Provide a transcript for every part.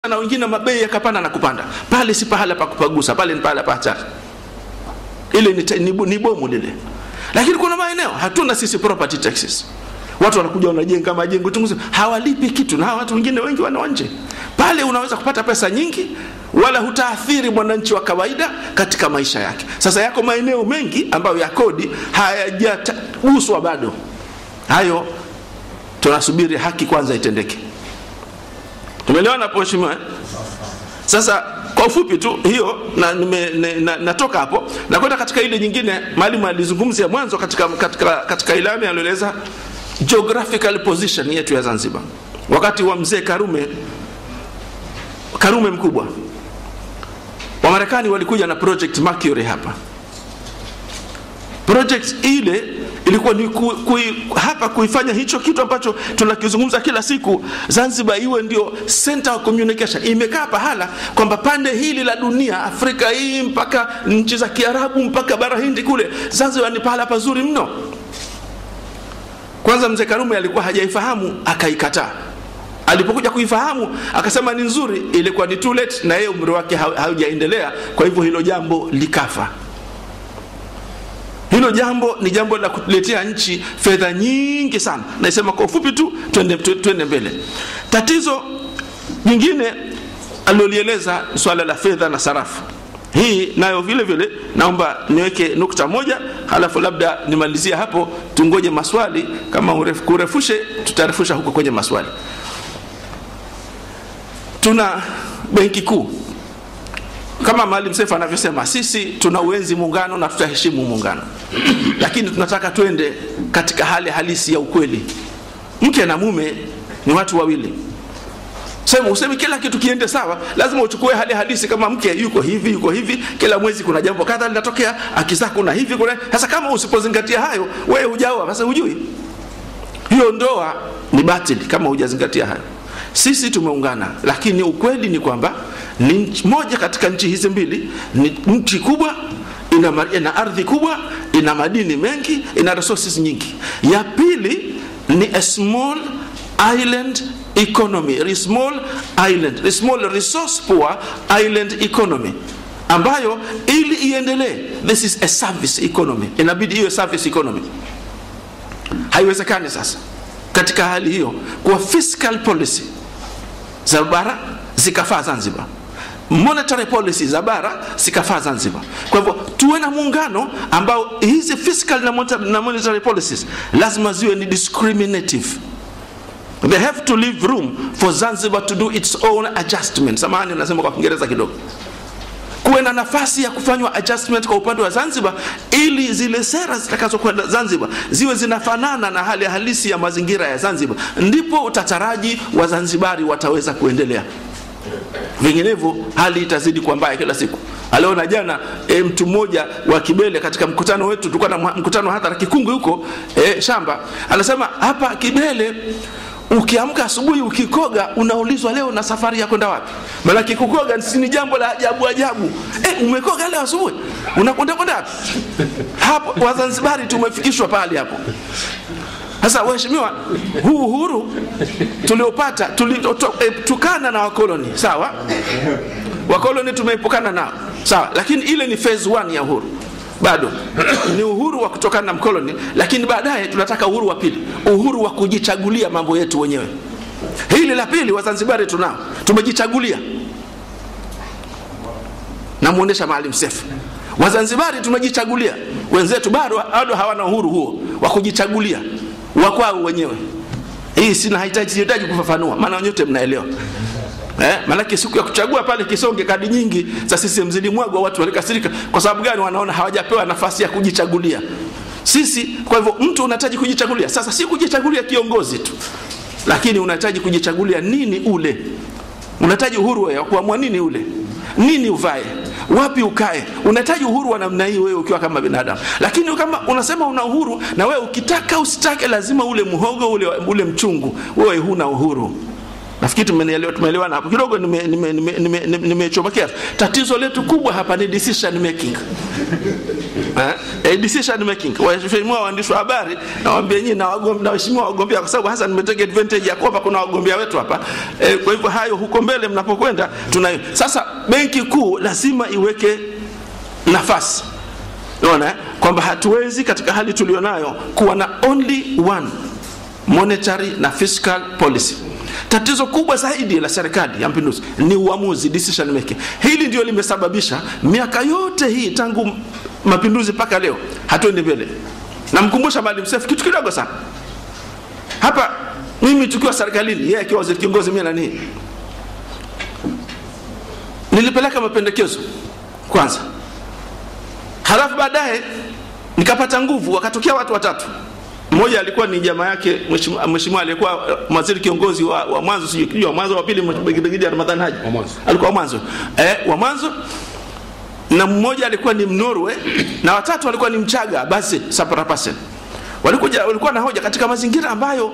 na wengine mabei yakapanda na kupanda. Pale si pahala pa kupagusa, pale ni pahala pa hatari. Ile ni bomu lile. Lakini kuna maeneo hatuna sisi property taxes. Watu wanakuja wanajenga majengo tunguzi, hawalipi kitu, na watu wengine wengi wana nje. Pale unaweza kupata pesa nyingi wala hutaathiri mwananchi wa kawaida katika maisha yake. Sasa yako maeneo mengi ambayo ya kodi hayajaguswa bado. Hayo tunasubiri haki kwanza itendeke. Tumeelewana hapo mheshimiwa? Sasa kwa ufupi tu hiyo natoka hapo na kwenda katika ile nyingine. Mwalimu alizungumzia mwanzo katika ilani alieleza geographical position yetu ya Zanzibar. Wakati wa mzee Karume mkubwa, wa Marekani walikuja na project Mercury hapa. Project ile ilikuwa ni kuifanya hicho kitu ambacho tunakizungumza kila siku, Zanzibar iwe ndio center of communication. Imekaa pahala kwamba pande hili la dunia, Afrika hii mpaka nchi za Kiarabu mpaka bara Hindi kule, Zanzibar ni pahala pazuri mno. Kwanza mzee Karume alikuwa hajaifahamu, akaikataa. Alipokuja kuifahamu akasema ni nzuri, ilikuwa ni too late na yeye umri wake haujaendelea, kwa hivyo hilo jambo likafa. Hilo jambo ni jambo la kuletea nchi fedha nyingi sana. Naisema kwa ufupi tu, twende mbele. Tatizo nyingine alilolieleza swala la fedha na sarafu. Hii nayo vile vile naomba niweke nukta moja, halafu labda nimalizia hapo, tungoje maswali. Kama kurefushe tutarefusha huko kwenye maswali. Tuna benki kuu. Kama Maalim Seif anavyosema, sisi tuna uenzi muungano na tutaheshimu muungano. Lakini tunataka twende katika hali halisi ya ukweli. Mke na mume ni watu wawili. Useme kila kitu kiende sawa, lazima uchukue hali halisi. Kama mke yuko hivi, kila mwezi kuna jambo kadha linatokea, akizaa kuna hivi kuna. Sasa kama usipozingatia hayo, wewe hujaoa, basi hujui. Hiyo ndoa ni batili kama hujazingatia hayo. Sisi tumeungana, lakini ukweli ni kwamba ni moja katika nchi hizi mbili, ni nchi kubwa, ina ardhi kubwa, ina madini mengi, ina resources nyingi. Ya pili ni a small island economy, small resource poor island economy, ambayo ili iendelee, this is a service economy, inabidi iwe service economy. Haiwezekani sasa katika hali hiyo kwa fiscal policy za bara zikafaa Zanzibar, monetary policy za bara zikafaa Zanzibar. Kwa hivyo tuwe na muungano ambao hizi fiscal na monetary policies lazima ziwe ni discriminative. They have to leave room for Zanzibar to do its own adjustment. Samahani nasema kwa Kiingereza kidogo. Kuwe na nafasi ya kufanywa adjustment kwa upande wa Zanzibar, ili zile sera zitakazokwenda Zanzibar ziwe zinafanana na hali halisi ya mazingira ya Zanzibar. Ndipo utataraji wa Zanzibari wataweza kuendelea. Vinginevyo hali itazidi kuwa mbaya kila siku. Leo na jana mtu mmoja wa Kibele katika mkutano wetu, tulikuwa na mkutano hadhara Kikungu huko shamba, anasema hapa Kibele ukiamka asubuhi ukikoga unaulizwa leo na safari ya kwenda wapi. Maana kukoga ni jambo la ajabu. Umekoga leo asubuhi, unakwenda wapi? Hapo Wazanzibari tumefikishwa pale hapo. Sasa waheshimiwa, huu uhuru tuliopata tukana na wakoloni, sawa? Wakoloni tumeepukana nao, sawa, lakini ile ni phase 1 ya uhuru. Bado ni uhuru wa kutokana na mkoloni, lakini baadaye tunataka uhuru wa pili, uhuru wa kujichagulia mambo yetu wenyewe. Hili la pili Wazanzibari tunao, tumejichagulia. Na muonesha Maalim Seif, Wazanzibari tumejichagulia, wenzetu bado hawana uhuru huo wa kujichagulia wa kwao wenyewe. Hii sina hitaji kufafanua, maana nyote mnaelewa. Maana siku ya kuchagua pale Kisonge kadi nyingi za CCM zilimwagwa, watu walikasirika. Kwa sababu gani? Wanaona hawajapewa nafasi ya kujichagulia. Sisi kwa hivyo mtu unahitaji kujichagulia. Sasa si kujichagulia kiongozi tu, lakini unahitaji kujichagulia nini ule. Unahitaji uhuru wa kuamua nini ule, nini uvae, wapi ukae. Unahitaji uhuru wa namna hii wewe ukiwa kama binadamu. Lakini kama unasema una uhuru na wewe ukitaka usitake lazima ule muhogo ule mchungu, wewe huna uhuru. Nafikiri tumeelewana hapo. Kidogo nimechomekea. Tatizo letu kubwa hapa ni decision making. Decision making. Waheshimiwa waandishi wa habari, nawaambia nyinyi na waheshimiwa wagombea, kwa sababu hasa nimetake advantage ya kwamba kuna wagombea wetu hapa. Kwa hivyo hayo huko mbele mnapokwenda tunayo. Sasa benki kuu lazima iweke nafasi. Unaona kwamba hatuwezi katika hali tulionayo kuwa na only one monetary na fiscal policy. Tatizo kubwa zaidi la serikali ya Mapinduzi ni uamuzi, decision making. Hili ndio limesababisha miaka yote hii tangu Mapinduzi mpaka leo hatuendi mbele. Namkumbusha Maalim Seif kitu kidogo sana. Hapa mimi tukiwa serikalini, yeye akiwa waziri kiongozi, mimi na nini, nilipeleka mapendekezo kwanza. Halafu baadaye nikapata nguvu, wakatokea watu watatu. Mmoja alikuwa ni jamaa yake mheshimiwa alikuwa waziri kiongozi wa mwanzo, sijui wa mwanzo wa pili, Brigadier Ramadhan Haji. Alikuwa mwanzo. Wa mwanzo. Na mmoja alikuwa ni Mnorwe, na watatu walikuwa ni Mchaga basi Saparapasen. Walikuwa na hoja katika mazingira ambayo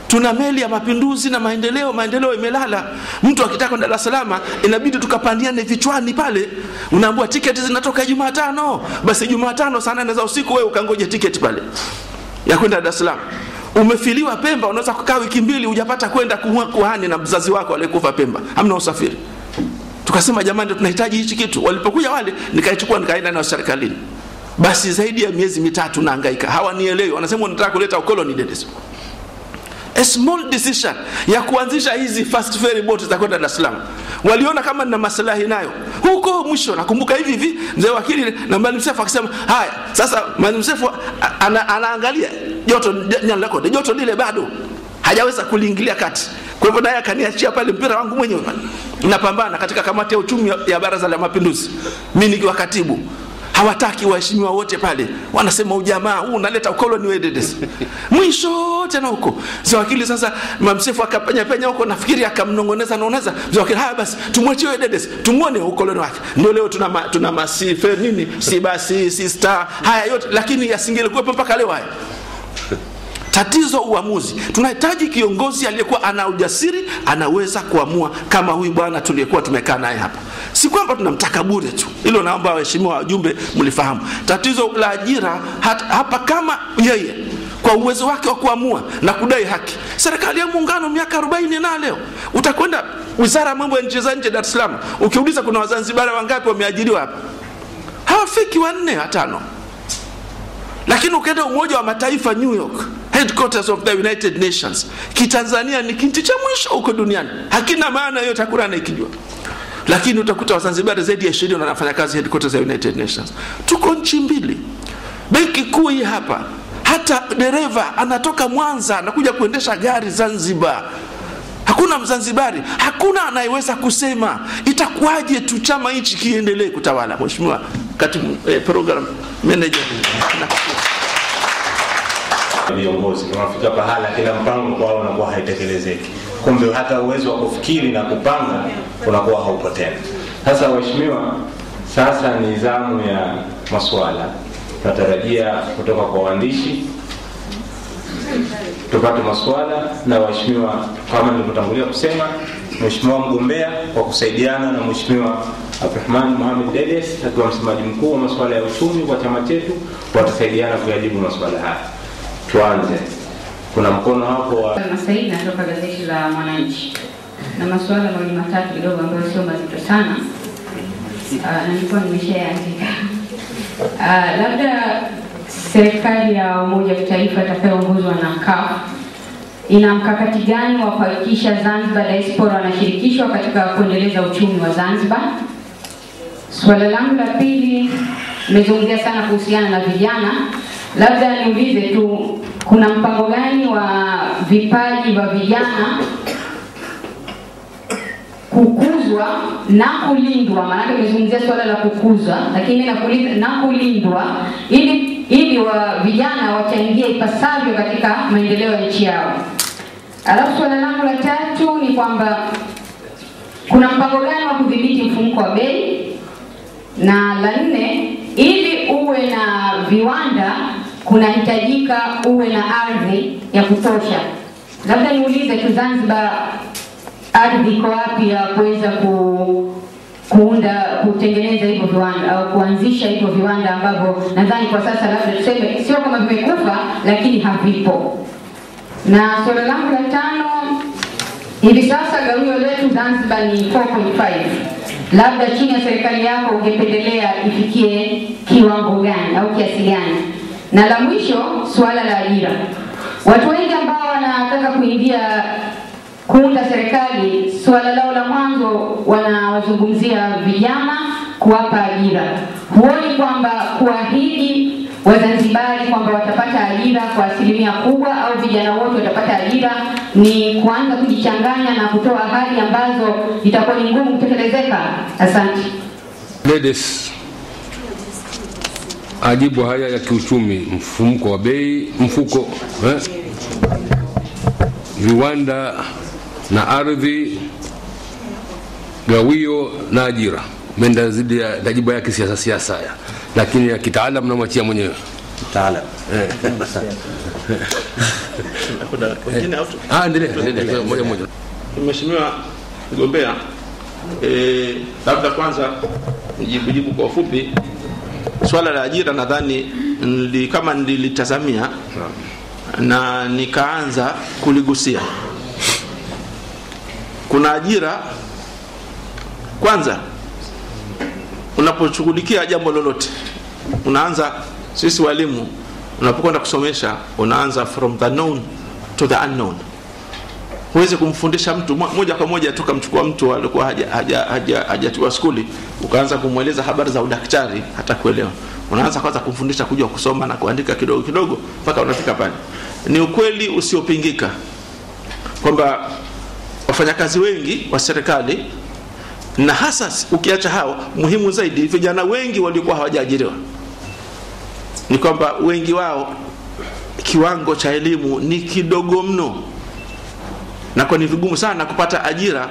tuna meli ya mapinduzi na maendeleo imelala. Mtu akitaka kwenda Dar es Salaam inabidi tukapandiane vichwani pale. Unaambiwa tiketi zinatoka Jumatano. Basi Jumatano saa 8 za usiku wewe ukangoje tiketi pale ya kwenda Dar es Salaam. Umefiliwa Pemba, unaweza kukaa wiki 2 hujapata kwenda kuhani na mzazi wako aliyekufa Pemba. Hamna usafiri. Tukasema jamani tunahitaji hichi kitu. Walipokuja wale nikaichukua nikaenda na serikalini. Basi zaidi ya miezi 3 nahangaika. Hawanielewi. Wanasema wanataka kuleta ukoloni dedes. A small decision ya kuanzisha hizi fast ferry boat za kwenda Dar es Salaam. Waliona kama nina maslahi nayo. Huko mwisho nakumbuka hivi mzee wakili na Maalim Seif akisema, "Haya, sasa Maalim Seif anaangalia joto lile bado hajaweza kuliingilia kati." Kwa hivyo naye akaniachia pale mpira wangu mwenyewe pale. Napambana katika kamati ya uchumi ya Baraza la Mapinduzi. Mimi nikiwa katibu. Hawataki waheshimiwa wote pale. Wanasema ujamaa huu unaleta ukoloni wewe dedes. Mwisho tena huko. Mzee wakili sasa Maalim Seif akapenya huko, nafikiri akamnongoneza. Mzee wakili, haya basi tumwachie wewe dedes. Tumuone ukoloni wake. Ndio leo tuna masife nini? Si basi, si star. Haya yote lakini yasingelikuwa mpaka leo haya. Tatizo uamuzi. Tunahitaji kiongozi aliyekuwa ana ujasiri, anaweza kuamua kama huyu bwana tuliyekuwa tumekaa naye hapa. Si kwamba tunamtaka bure tu. Hilo naomba waheshimiwa wajumbe mlifahamu. Tatizo la ajira hapa kama yeye kwa uwezo wake wa kuamua na kudai haki. Serikali ya muungano miaka 40 na leo. Utakwenda Wizara ya Mambo ya Nje za Nje Dar es Salaam, ukiuliza kuna Wazanzibari wangapi wameajiriwa hapa? Hawafiki 4 5. Lakini ukienda Umoja wa Mataifa New York, headquarters of the United Nations, kitanzania ni kinti cha mwisho huko duniani. Hakina maana yote hakuna ikijua. Lakini utakuta Wazanzibari zaidi ya 20 wanafanya kazi headquarters ya United Nations. Tuko nchi mbili. Benki kuu hii hapa. Hata dereva anatoka Mwanza anakuja kuendesha gari Zanzibar. Hakuna Mzanzibari, hakuna anayeweza kusema itakuwaje tu chama hichi kiendelee kutawala. Mheshimiwa Katibu Program Manager. Viongozi tunafika pahala kila mpango kwao unakuwa haitekelezeki. Kumbe hata uwezo wa kufikiri na kupanga unakuwa haupo tena. Sasa waheshimiwa, sasa ni zamu ya maswala. Tunatarajia kutoka kwa waandishi tupate maswala, na waheshimiwa kama nilivyotangulia kusema, mheshimiwa mgombea kwa kusaidiana na mheshimiwa Abdulrahman Mohamed Dedes akiwa msemaji mkuu wa masuala ya uchumi kwa chama chetu watasaidiana kuyajibu maswala haya. Tuanze. Kuna mkono hapo wa Masaid natoka gazeti la Mwananchi. Na maswala mawili matatu kidogo ambayo sio mazito sana. Na nilikuwa nimeshaandika. Labda serikali ya Umoja wa Kitaifa itakayoongozwa na CAF ina mkakati gani wa kuhakikisha Zanzibar diaspora wanashirikishwa katika kuendeleza uchumi wa Zanzibar? Swala langu la pili, nimezungumzia sana kuhusiana na vijana. Labda niulize tu, kuna mpango gani wa vipaji vya vijana kukuzwa na kulindwa? Maana nimezungumzia swala la kukuzwa, lakini na kulindwa ili wa vijana wachangie ipasavyo katika maendeleo ya nchi yao. Alafu swala langu la tatu ni kwamba kuna mpango gani wa kudhibiti mfumuko wa bei? Na la 4, ili uwe na viwanda kunahitajika uwe na ardhi ya kutosha. Labda niulize tu, Zanzibar ardhi iko wapi ya kuweza kutengeneza hivyo viwanda au kuanzisha hivyo viwanda ambavyo nadhani kwa sasa labda tuseme sio kama vimekufa lakini havipo. Na swali langu la 5, hivi sasa gawio letu Zanzibar ni 4.5. Labda chini ya serikali yako ungependelea ifikie kiwango gani au kiasi gani? Na la mwisho, swala la ajira. Watu wengi ambao wanataka kuingia kuunda serikali, swala lao la mwanzo wanawazungumzia vijana, kuwapa ajira. Huoni kwamba kuahidi Wazanzibari kwamba watapata ajira kwa asilimia kubwa au vijana wote watapata ajira ni kuanza kujichanganya na kutoa ahadi ambazo itakuwa ni ngumu kutekelezeka? Asante. Ladies, ajibu haya ya kiuchumi, mfumuko wa bei, mfuko viwanda na ardhi, gawio na ajira. Menda zidi ya tajibu yake siasa haya, lakini ya kitaalam na mwachia mwenyewe mtaala. Endelea moja. Mheshimiwa mgombea, labda kwanza nijibu kwa ufupi. Swala la ajira nadhani kama nilitazamia na nikaanza kuligusia. Kuna ajira kwanza, unaposhughulikia jambo lolote unaanza, sisi walimu unapokwenda kusomesha unaanza from the known to the unknown. Huwezi kumfundisha mtu moja kwa moja tu kumchukua mtu alikuwa hajatiwa skuli ukaanza kumweleza habari za udaktari hata kuelewa. Unaanza kwanza kumfundisha kujua kusoma na kuandika kidogo kidogo mpaka unafika pale. Ni ukweli usiopingika kwamba wafanyakazi wengi wa serikali, na hasa ukiacha hao muhimu zaidi vijana wengi walikuwa hawajaajiriwa, ni kwamba wengi wao kiwango cha elimu ni kidogo mno, na kwa ni vigumu sana kupata ajira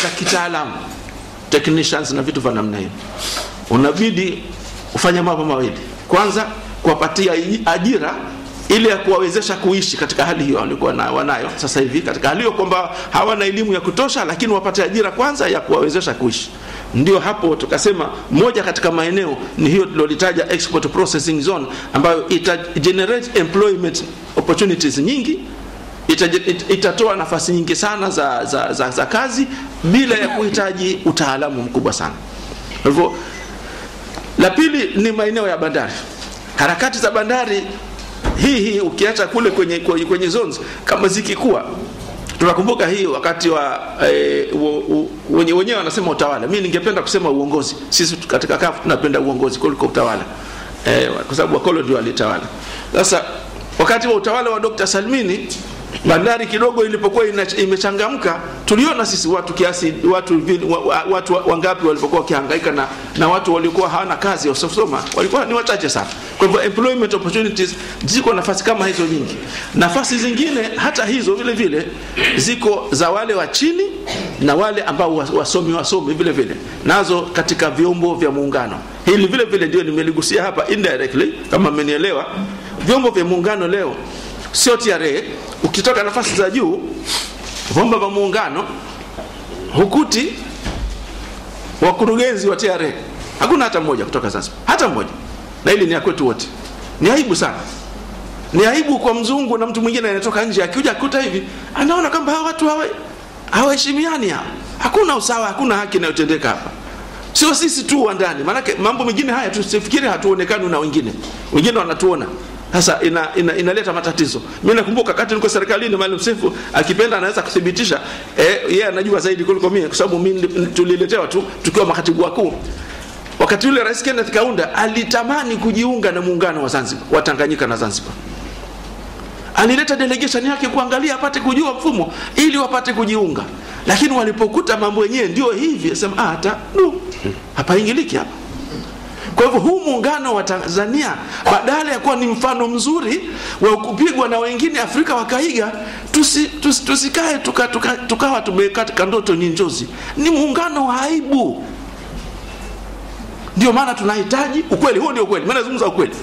za kitaalamu, technicians na vitu vya namna hiyo. Unabidi ufanye mambo mawili. Kwanza, kuwapatia ajira ili ya kuwawezesha kuishi katika hali hiyo walikuwa wanayo sasa hivi, katika hali hiyo kwamba hawana elimu ya kutosha, lakini wapate ajira kwanza ya kuwawezesha kuishi. Ndio hapo tukasema moja katika maeneo ni hiyo tulolitaja export processing zone, ambayo ita generate employment opportunities nyingi, itatoa nafasi nyingi sana za kazi bila ya kuhitaji utaalamu mkubwa sana. Kwa hivyo, la pili ni maeneo ya bandari. Harakati za bandari hii ukiacha kule kwenye zones kama zikikuwa, tunakumbuka hii wakati wa wenyewe wanasema utawala. Mimi ningependa kusema uongozi. Sisi katika CAF tunapenda uongozi kuliko utawala, kwa sababu wakolo ndio walitawala. Sasa wakati wa utawala wa Dr. Salmini, bandari kidogo ilipokuwa imechangamka, tuliona sisi watu wangapi walipokuwa wakihangaika na watu walikuwa hawana kazi wasoma walikuwa ni wachache sana. Kwa hivyo employment opportunities ziko nafasi kama hizo nyingi. Nafasi zingine hata hizo vile vile ziko za wale wa chini na wale ambao wasomi vile vile, nazo katika vyombo vya muungano. Hili vile vile ndio nimeligusia hapa indirectly, kama mmenielewa. Vyombo vya muungano leo sio TRA. Ukitoka nafasi za juu vyombo vya muungano hukuti wakurugenzi wa TRA hakuna hata mmoja kutoka Zanzibar, hata mmoja. Na hili ni ya kwetu wote. Ni aibu sana. Ni aibu kwa mzungu na mtu mwingine anatoka nje akija kukuta hivi, anaona kwamba hawa watu hawaheshimiani hapa. Hakuna usawa, hakuna haki inayotendeka hapa. Sio sisi tu wa ndani. Maana mambo mengine haya tusifikiri hatuonekani na wengine. Wengine wanatuona. Sasa inaleta matatizo. Mimi nakumbuka wakati niko serikalini, Maalim Seif akipenda anaweza kudhibitisha, yeye anajua zaidi kuliko mimi, kwa sababu mimi tuliletewa tu tukiwa makatibu wakuu. Wakati yule Rais Kenneth Kaunda alitamani kujiunga na muungano wa Zanzibar, wa Tanganyika na Zanzibar. Alileta delegation yake kuangalia apate kujua mfumo ili wapate kujiunga. Lakini walipokuta mambo yenyewe ndio hivi, asema hata hapa ingiliki hapa. Kwa hivyo huu muungano wa Tanzania badala ya kuwa ni mfano mzuri wa kupigwa na wengine Afrika wakaiga, tusikae tukawa tumekata ndoto nyinjozi. Ni muungano wa aibu. Ndio maana tunahitaji ukweli. Huo ndio ukweli. Mimi nazungumza ukweli.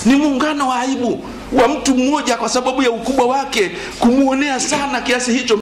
Ni muungano wa aibu wa mtu mmoja kwa sababu ya ukubwa wake kumuonea sana kiasi hicho.